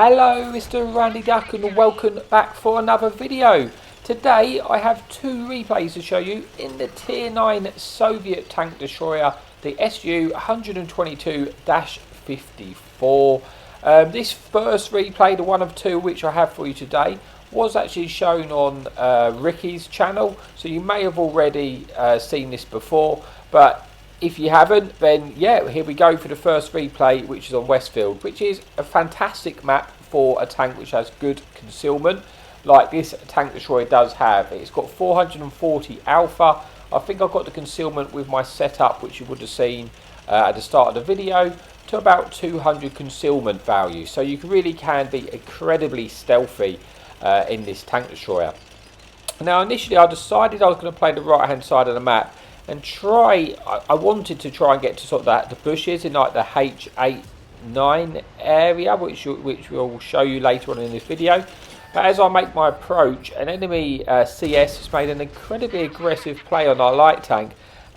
Hello Mr. Randy Duck and welcome back for another video. Today I have two replays to show you in the Tier 9 Soviet tank destroyer, the SU-122-54. This first replay, the one of two which I have for you today, was actually shown on Ricky's channel, so you may have already seen this before, but if you haven't, then yeah, here we go for the first replay, which is on Westfield, which is a fantastic map for a tank which has good concealment, like this tank destroyer does have. It's got 440 alpha. I think I've got the concealment with my setup, which you would have seen at the start of the video, to about 200 concealment value. So you really can be incredibly stealthy in this tank destroyer. Now initially I decided I was going to play the right hand side of the map and try, I wanted to try and get to sort of the bushes in like the H8-9 area, which we'll show you later on in this video. But as I make my approach, an enemy CS has made an incredibly aggressive play on our light tank,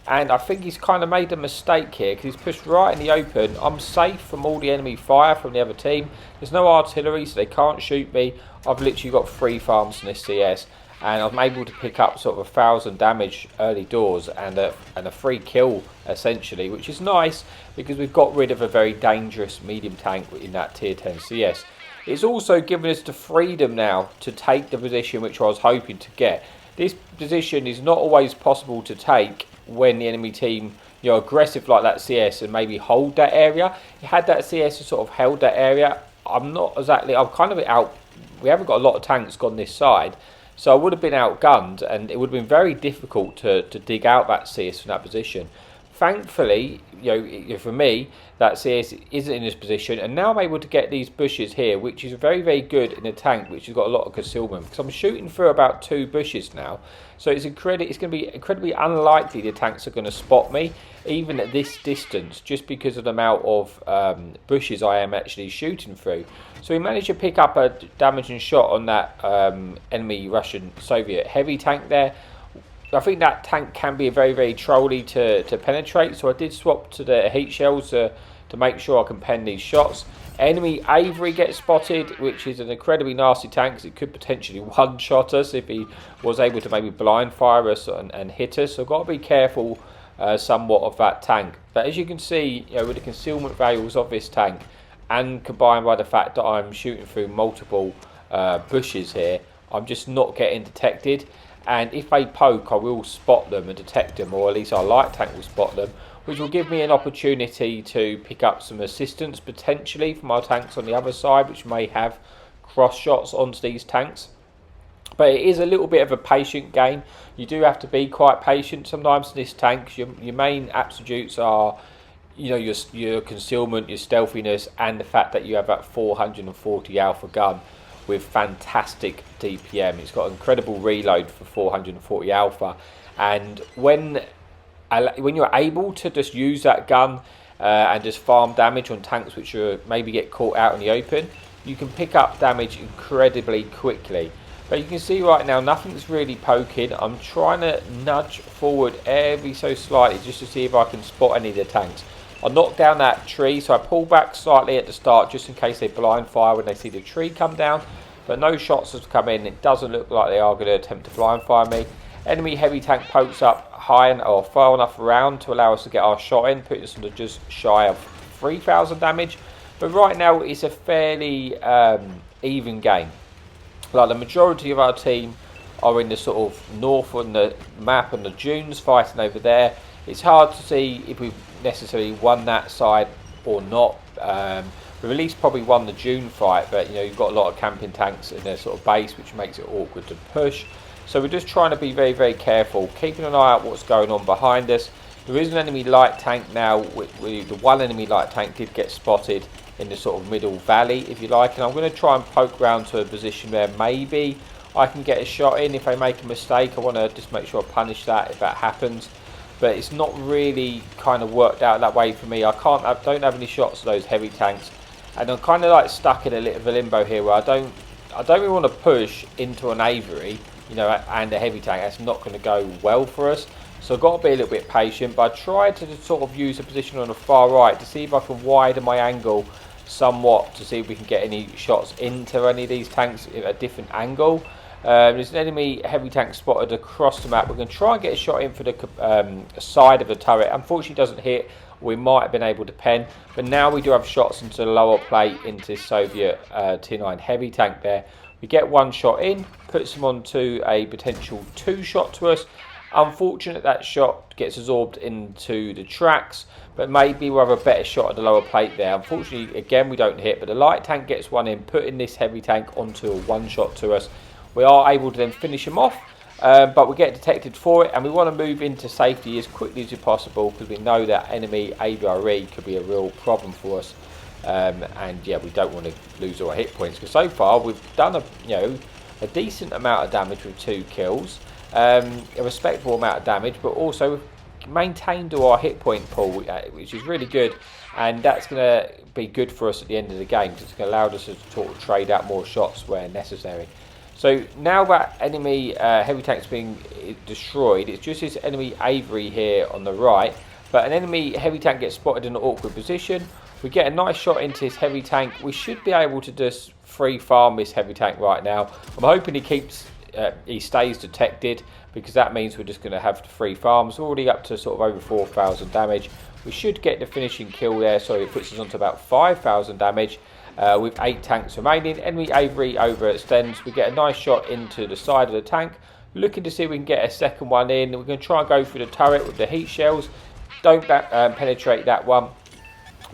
and I think he's kind of made a mistake here because he's pushed right in the open. I'm safe from all the enemy fire from the other team. There's no artillery, so they can't shoot me. I've literally got 3 farms in this CS. And I'm able to pick up sort of 1,000 damage early doors and a free kill essentially, which is nice because we've got rid of a very dangerous medium tank in that tier 10 CS. It's also given us the freedom now to take the position which I was hoping to get. This position is not always possible to take when the enemy team, you know, aggressive like that CS and maybe hold that area. Had that CS sort of held that area, I'm kind of out. We haven't got a lot of tanks gone this side. So I would have been outgunned, and it would have been very difficult to dig out that CS from that position. Thankfully, you know, for me, that CS isn't in this position, and now I'm able to get these bushes here, which is very, very good in a tank which has got a lot of concealment. Because I'm shooting through about 2 bushes now, so it's going to be incredibly unlikely the tanks are going to spot me, even at this distance, just because of the amount of bushes I am actually shooting through. So we managed to pick up a damaging shot on that enemy Russian Soviet heavy tank there. I think that tank can be very, very trolly to penetrate, so I did swap to the heat shells to make sure I can pen these shots. Enemy Avery gets spotted, which is an incredibly nasty tank because it could potentially one-shot us if he was able to maybe blind fire us and hit us. So I've got to be careful somewhat of that tank. But as you can see, you know, with the concealment values of this tank, and combined by the fact that I'm shooting through multiple bushes here, I'm just not getting detected. And if they poke, I will spot them and detect them, or at least our light tank will spot them, which will give me an opportunity to pick up some assistance potentially from our tanks on the other side, which may have cross shots onto these tanks. But it is a little bit of a patient game. You do have to be quite patient sometimes in this tank. Your main attributes are, you know, your concealment, your stealthiness, and the fact that you have that 440 alpha gun with fantastic DPM. It's got incredible reload for 440 alpha, and when you're able to just use that gun and just farm damage on tanks which are maybe get caught out in the open, you can pick up damage incredibly quickly. But you can see right now nothing's really poking. I'm trying to nudge forward every so slightly just to see if I can spot any of the tanks. I knocked down that tree, so I pull back slightly at the start just in case they blind fire when they see the tree come down. But no shots have come in. It doesn't look like they are going to attempt to blind fire me. Enemy heavy tank pokes up high or far enough around to allow us to get our shot in, putting us under just shy of 3,000 damage. But right now it's a fairly even game. Like the majority of our team are in the sort of north on the map and the dunes fighting over there. It's hard to see if we've necessarily won that side or not. We've at least probably won the June fight, but you know, you've got a lot of camping tanks in their sort of base, which makes it awkward to push. So we're just trying to be very, very careful, keeping an eye out what's going on behind us. There is an enemy light tank now. The one enemy light tank did get spotted in the sort of middle valley, if you like, and I'm going to try and poke round to a position where maybe I can get a shot in. If they make a mistake, I want to just make sure I punish that if that happens. But it's not really kind of worked out that way for me. I don't have any shots of those heavy tanks, and I'm kind of like stuck in a little limbo here where I don't really want to push into an Avery, you know, and a heavy tank. That's not going to go well for us. So I've got to be a little bit patient. But I tried to sort of use a position on the far right to see if I can widen my angle somewhat to see if we can get any shots into any of these tanks at a different angle. There's an enemy heavy tank spotted across the map. We're going to try and get a shot in for the side of the turret. Unfortunately, it doesn't hit. We might have been able to pen, but now we do have shots into the lower plate into Soviet Tier 9 heavy tank there. We get one shot in, puts them onto a potential 2 shot to us. Unfortunate that shot gets absorbed into the tracks, but maybe we'll have a better shot at the lower plate there. Unfortunately, again, we don't hit, but the light tank gets one in, putting this heavy tank onto a 1 shot to us. We are able to then finish him off, but we get detected for it, and we want to move into safety as quickly as possible because we know that enemy AVRE could be a real problem for us. And yeah, we don't want to lose all our hit points because so far we've done a decent amount of damage with 2 kills, a respectable amount of damage, but also we've maintained all our hit point pool, which is really good, and that's going to be good for us at the end of the game because it's going to allow us to sort of trade out more shots where necessary. So now that enemy heavy tank's being destroyed, it's just this enemy Avery here on the right, but an enemy heavy tank gets spotted in an awkward position. We get a nice shot into his heavy tank. We should be able to just free farm this heavy tank right now. I'm hoping he stays detected because that means we're just going to have free farms. We're already up to sort of over 4,000 damage. We should get the finishing kill there, so it puts us onto about 5,000 damage with 8 tanks remaining. Enemy Avery overextends. We get a nice shot into the side of the tank. Looking to see if we can get a second one in. We're going to try and go through the turret with the heat shells. Don't penetrate that one.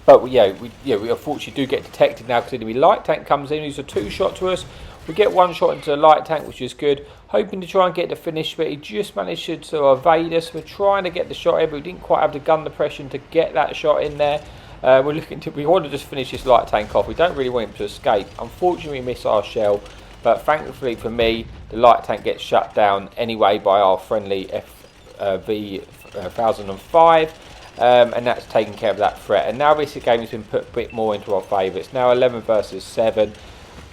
But we unfortunately do get detected now because the enemy light tank comes in. He's a 2 shot to us. We get 1 shot into the light tank, which is good. Hoping to try and get the finish, but he just managed to evade us. We're trying to get the shot in, but we didn't quite have the gun depression to get that shot in there. We want to just finish this light tank off. We don't really want him to escape. Unfortunately, we miss our shell, but thankfully for me, the light tank gets shut down anyway by our friendly V1005. And that's taken care of that threat. And now this game has been put a bit more into our favour. It's now 11 versus 7.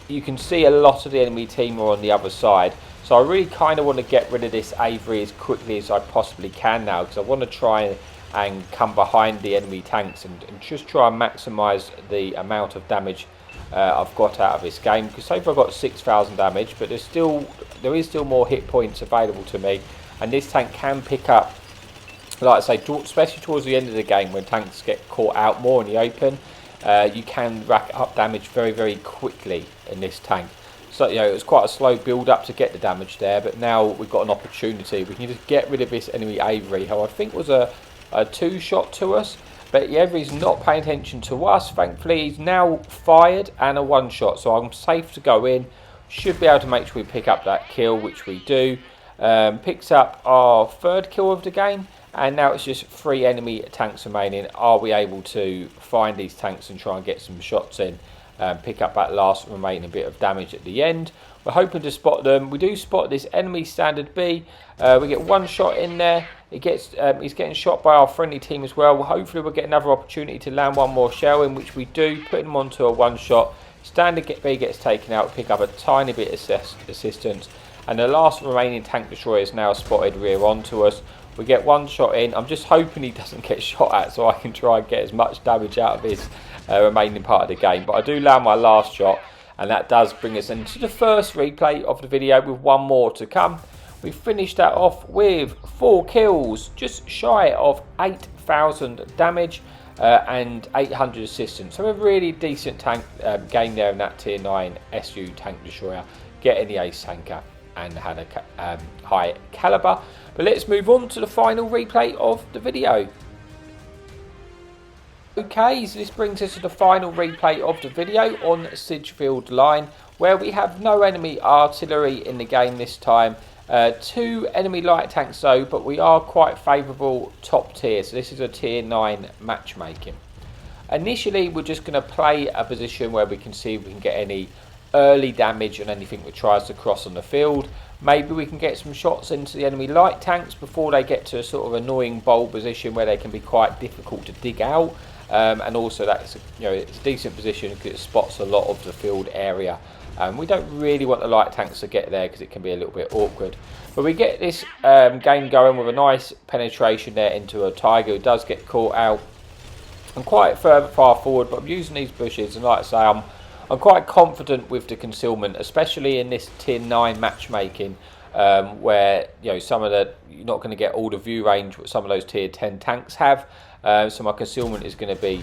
You can see a lot of the enemy team are on the other side. So I really kind of want to get rid of this Avery as quickly as I possibly can now, because I want to try and come behind the enemy tanks and just try and maximise the amount of damage I've got out of this game. Because so far I've got 6,000 damage, but there is still more hit points available to me, and this tank can pick up, like I say, especially towards the end of the game when tanks get caught out more in the open, you can rack up damage very, very quickly in this tank. So it was quite a slow build up to get the damage there, but now we've got an opportunity. We can just get rid of this enemy Avery, who I think was a 2 shot to us, but Avery's not paying attention to us. Thankfully, he's now fired and a 1 shot, so I'm safe to go in. Should be able to make sure we pick up that kill, which we do. Picks up our 3rd kill of the game. And now it's just 3 enemy tanks remaining. Are we able to find these tanks and try and get some shots in? Pick up that last remaining bit of damage at the end. We're hoping to spot them. We do spot this enemy standard B. We get 1 shot in there. He's getting shot by our friendly team as well. Hopefully we'll get another opportunity to land 1 more shell in, which we do. Put him onto a 1 shot. Standard B gets taken out. Pick up a tiny bit of assistance. And the last remaining tank destroyer is now spotted rear onto us. We get 1 shot in. I'm just hoping he doesn't get shot at so I can try and get as much damage out of his remaining part of the game. But I do land my last shot, and that does bring us into the first replay of the video with 1 more to come. We finished that off with 4 kills, just shy of 8,000 damage and 800 assistance. So a really decent tank game there in that Tier 9 SU tank destroyer, getting the ace tanker and had a high caliber. But let's move on to the final replay of the video. Okay, so this brings us to the final replay of the video on Sidgefield Line, where we have no enemy artillery in the game this time. 2 enemy light tanks though, but we are quite favourable top tier, so this is a Tier 9 matchmaking. Initially, we're just going to play a position where we can see if we can get any early damage on anything that tries to cross on the field. Maybe we can get some shots into the enemy light tanks before they get to a sort of annoying bold position where they can be quite difficult to dig out. And also that's it's a decent position because it spots a lot of the field area. We don't really want the light tanks to get there because it can be a little bit awkward. But we get this game going with a nice penetration there into a Tiger who does get caught out. I'm quite far forward, but I'm using these bushes, and like I say, I'm quite confident with the concealment, especially in this tier 9 matchmaking, where some of you're not going to get all the view range what some of those tier 10 tanks have. So my concealment is going to be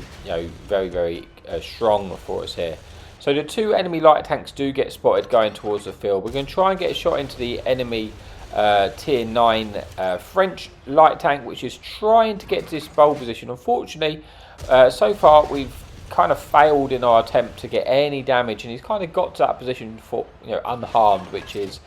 very, very strong for us here. So the 2 enemy light tanks do get spotted going towards the field. We're going to try and get a shot into the enemy tier 9 French light tank, which is trying to get to this bowl position. Unfortunately, so far we've kind of failed in our attempt to get any damage, and he's kind of got to that position for unharmed, which is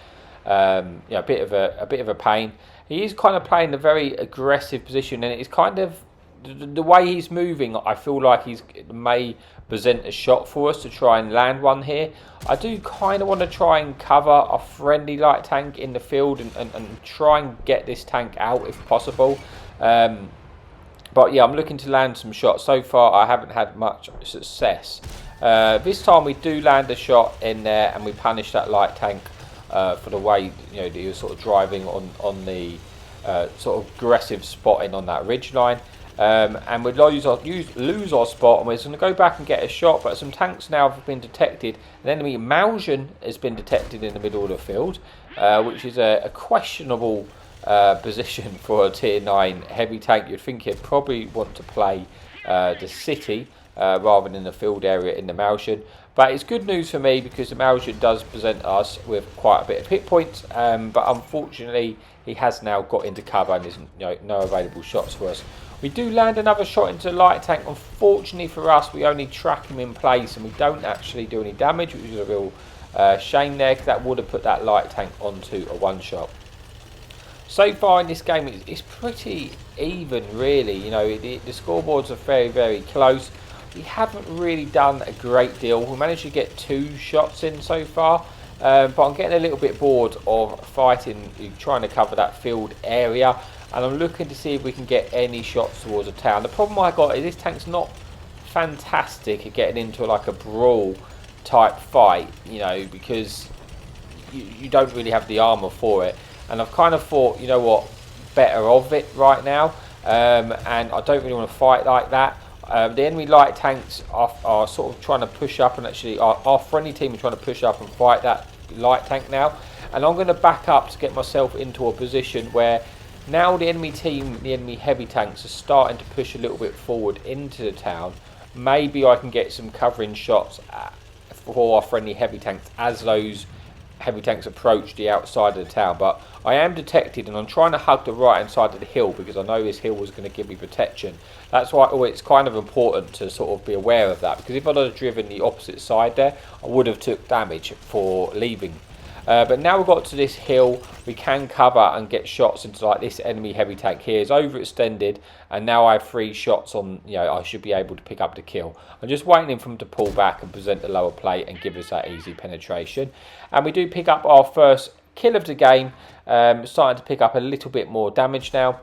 a bit of a pain. He is kind of playing a very aggressive position, and it's kind of the way he's moving. I feel like he may present a shot for us to try and land one here. I do kind of want to try and cover a friendly light tank in the field and try and get this tank out if possible. But yeah, I'm looking to land some shots. So far I haven't had much success. This time we do land a shot in there, and we punish that light tank for the way that he was sort of driving on the sort of aggressive spotting on that ridge line. And we'd lose our spot, and we're going to go back and get a shot, but some tanks now have been detected. An enemy Maljan has been detected in the middle of the field, which is a questionable position for a tier 9 heavy tank. You'd think he'd probably want to play the city rather than the field area in the Maljan. But it's good news for me because the Maljan does present us with quite a bit of hit points, but unfortunately he has now got into cover and there's no available shots for us. We do land another shot into the light tank. Unfortunately for us, we only track him in place and we don't actually do any damage, which is a real shame there, because that would have put that light tank onto a one-shot. So far in this game, it's pretty even, really. The scoreboards are very, very close. We haven't really done a great deal. We managed to get 2 shots in so far, but I'm getting a little bit bored of fighting, trying to cover that field area. And I'm looking to see if we can get any shots towards a town. The problem I got is this tank's not fantastic at getting into like a brawl type fight, because you don't really have the armour for it. And I've kind of thought, better of it right now. And I don't really want to fight like that. The enemy light tanks are sort of trying to push up, and actually our friendly team is trying to push up and fight that light tank now. And I'm going to back up to get myself into a position where now the enemy team, the enemy heavy tanks, are starting to push a little bit forward into the town. Maybe I can get some covering shots for our friendly heavy tanks as those heavy tanks approach the outside of the town. But I am detected, and I'm trying to hug the right hand side of the hill because I know this hill was going to give me protection. That's why it's kind of important to sort of be aware of that, because if I'd have driven the opposite side there, I would have took damage for leaving. But now we've got to this hill, we can cover and get shots into like this enemy heavy tank here. It's overextended, and now I have 3 shots on, I should be able to pick up the kill. I'm just waiting for him to pull back and present the lower plate and give us that easy penetration. And we do pick up our first kill of the game, starting to pick up a little bit more damage now.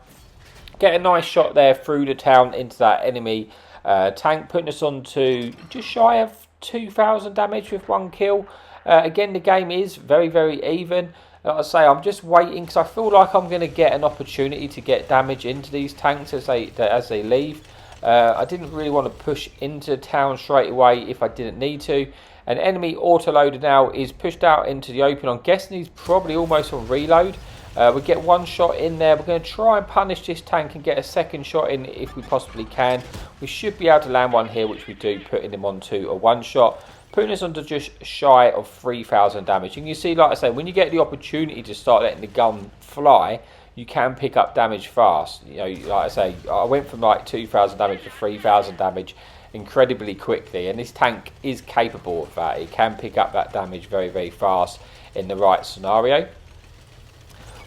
Get a nice shot there through the town into that enemy tank, putting us on to just shy of 2,000 damage with 1 kill. Again, the game is very, very even. Like I say, I'm just waiting because I feel like I'm going to get an opportunity to get damage into these tanks as they leave. I didn't really want to push into town straight away if I didn't need to. An enemy autoloader now is pushed out into the open. I'm guessing he's probably almost on reload. We get 1 shot in there. We're going to try and punish this tank and get a second shot in if we possibly can. We should be able to land one here, which we do, putting him onto a 1-shot. Putting us onto just shy of 3,000 damage. And you see, like I say, when you get the opportunity to start letting the gun fly, you can pick up damage fast. Like I say, I went from like 2,000 damage to 3,000 damage incredibly quickly. And this tank is capable of that. It can pick up that damage very, very fast in the right scenario.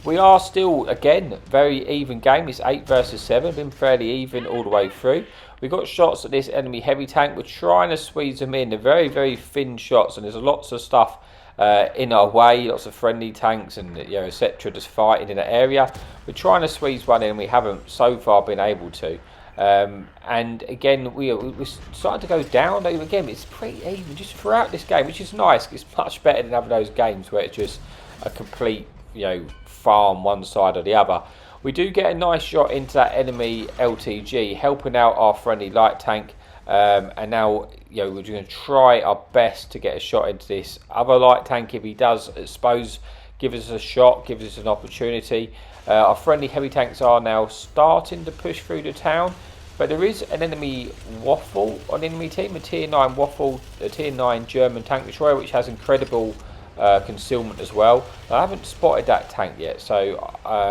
We are still, again, very even game. It's 8 versus 7. Been fairly even all the way through. We got shots at this enemy heavy tank. We're trying to squeeze them in. They're very, very thin shots, and there's lots of stuff in our way. Lots of friendly tanks and etc. just fighting in that area. We're trying to squeeze one in. We haven't so far been able to. And again, we're starting to go down. Again, it's pretty even just throughout this game, which is nice. It's much better than having those games where it's just a complete, farm one side or the other. We do get a nice shot into that enemy LTG, helping out our friendly light tank. And now, you know, we're going to try our best to get a shot into this other light tank. If he does, I suppose, give us a shot, give us an opportunity. Our friendly heavy tanks are now starting to push through the town, but there is an enemy Waffle on the enemy team, a tier 9 Waffle, a tier 9 German tank destroyer, which has incredible concealment as well. I haven't spotted that tank yet, so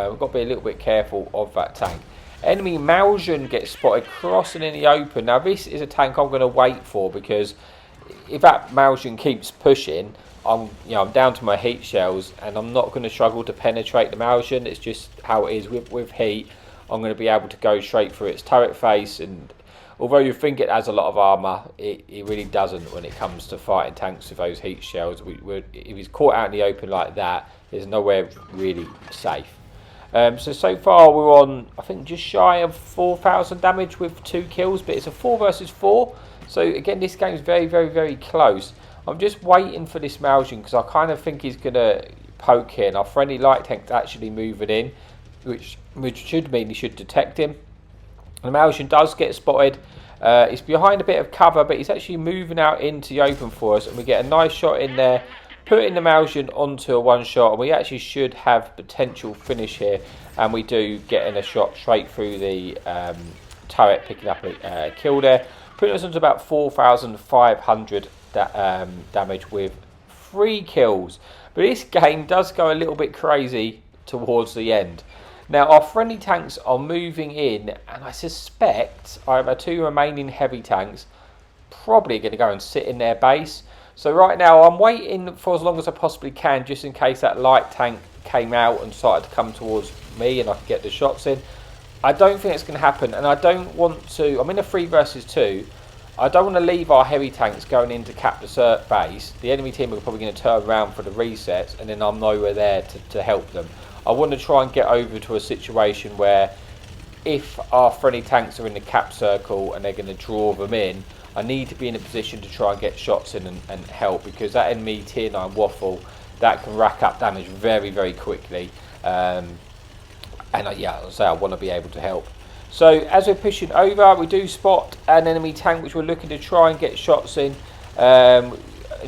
we've got to be a little bit careful of that tank. Enemy Maljan gets spotted crossing in the open. Now this is a tank I'm going to wait for, because if that Maljan keeps pushing, I'm down to my heat shells, and I'm not going to struggle to penetrate the Maljan. It's just how it is with heat. I'm going to be able to go straight through its turret face, and although you think it has a lot of armour, it really doesn't when it comes to fighting tanks with those heat shells. If he's caught out in the open like that, there's nowhere really safe. So far we're on, I think, just shy of 4,000 damage with 2 kills, but it's a 4 versus 4. So again, this game is very, very, very close. I'm just waiting for this Maljan, because I kind of think he's going to poke here, and our friendly light tank's actually moving in, which should mean he should detect him. The Maljan does get spotted. He's behind a bit of cover, but he's actually moving out into the open for us, and we get a nice shot in there, putting the Maljan onto a one shot, and we actually should have potential finish here, and we do get in a shot straight through the turret, picking up a kill there, putting us onto about 4,500 damage with 3 kills. But this game does go a little bit crazy towards the end. Now our friendly tanks are moving in, and I suspect our 2 remaining heavy tanks probably going to go and sit in their base. So right now I'm waiting for as long as I possibly can, just in case that light tank came out and started to come towards me and I could get the shots in. I don't think it's going to happen, and I don't want to. I'm in a 3 versus 2. I don't want to leave our heavy tanks going into cap the cert base. The enemy team are probably going to turn around for the resets, and then I'm nowhere there to help them. I want to try and get over to a situation where if our friendly tanks are in the cap circle and they're going to draw them in, I need to be in a position to try and get shots in and help, because that enemy tier 9 Waffle, that can rack up damage very, very quickly. Yeah, as I say, I want to be able to help. So as we're pushing over, we do spot an enemy tank which we're looking to try and get shots in, and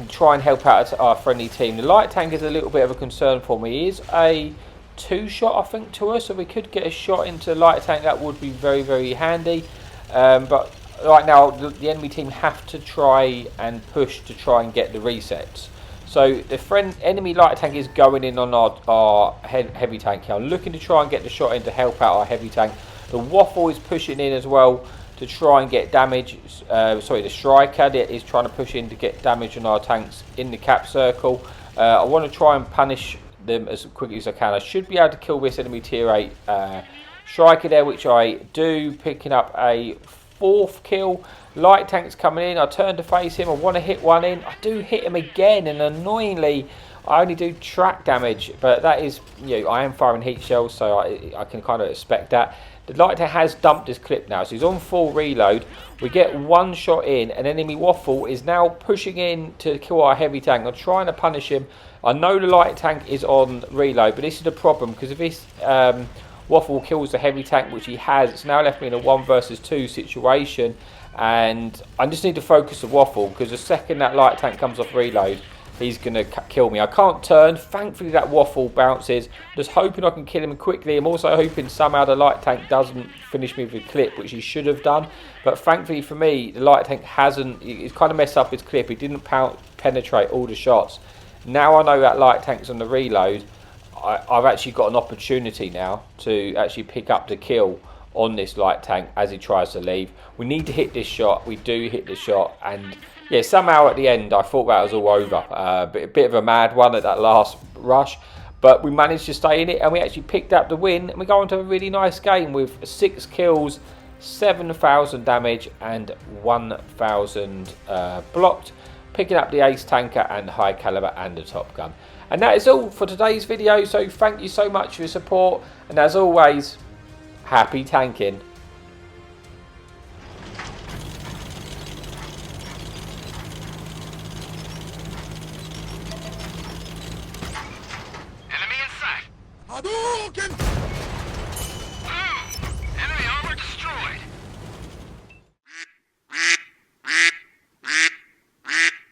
try and help out our friendly team. The light tank is a little bit of a concern for me. He is a 2-shot, I think, to us, so we could get a shot into the light tank. That would be very, very handy. But right now the enemy team have to try and push to try and get the resets. So the enemy light tank is going in on our heavy tank here. I'm looking to try and get the shot in to help out our heavy tank. The Waffle is pushing in as well to try and get damage. The Striker is trying to push in to get damage on our tanks in the cap circle. I want to try and punish them as quickly as I can. I should be able to kill this enemy tier 8 Striker there, which I do, picking up a 4th kill. Light tank's coming in. I turn to face him. I want to hit one in. I do hit him again, and annoyingly I only do track damage, but that is, I am firing heat shells, so I can kind of expect that. The light tank has dumped his clip now, so he's on full reload. We get 1 shot in, and enemy Waffle is now pushing in to kill our heavy tank. I'm trying to punish him. I know the light tank is on reload, but this is the problem, because if this Waffle kills the heavy tank, which he has, it's now left me in a 1 versus 2 situation, and I just need to focus the Waffle, because the second that light tank comes off reload, he's going to kill me. I can't turn. Thankfully that Waffle bounces. Just hoping I can kill him quickly. I'm also hoping somehow the light tank doesn't finish me with a clip, which he should have done. But thankfully for me, the light tank hasn't. He's kind of messed up his clip. He didn't penetrate all the shots. Now I know that light tank's on the reload. I've actually got an opportunity now to actually pick up the kill on this light tank as he tries to leave. We need to hit this shot. We do hit the shot, and yeah, somehow at the end I thought that was all over. A bit of a mad one at that last rush, but we managed to stay in it, and we actually picked up the win, and we go on to a really nice game with 6 kills, 7,000 damage and 1,000 blocked, picking up the ace tanker and high caliber and the top gun. And that is all for today's video, so thank you so much for your support, and as always, happy tanking. Enemy in sight! Hadouken!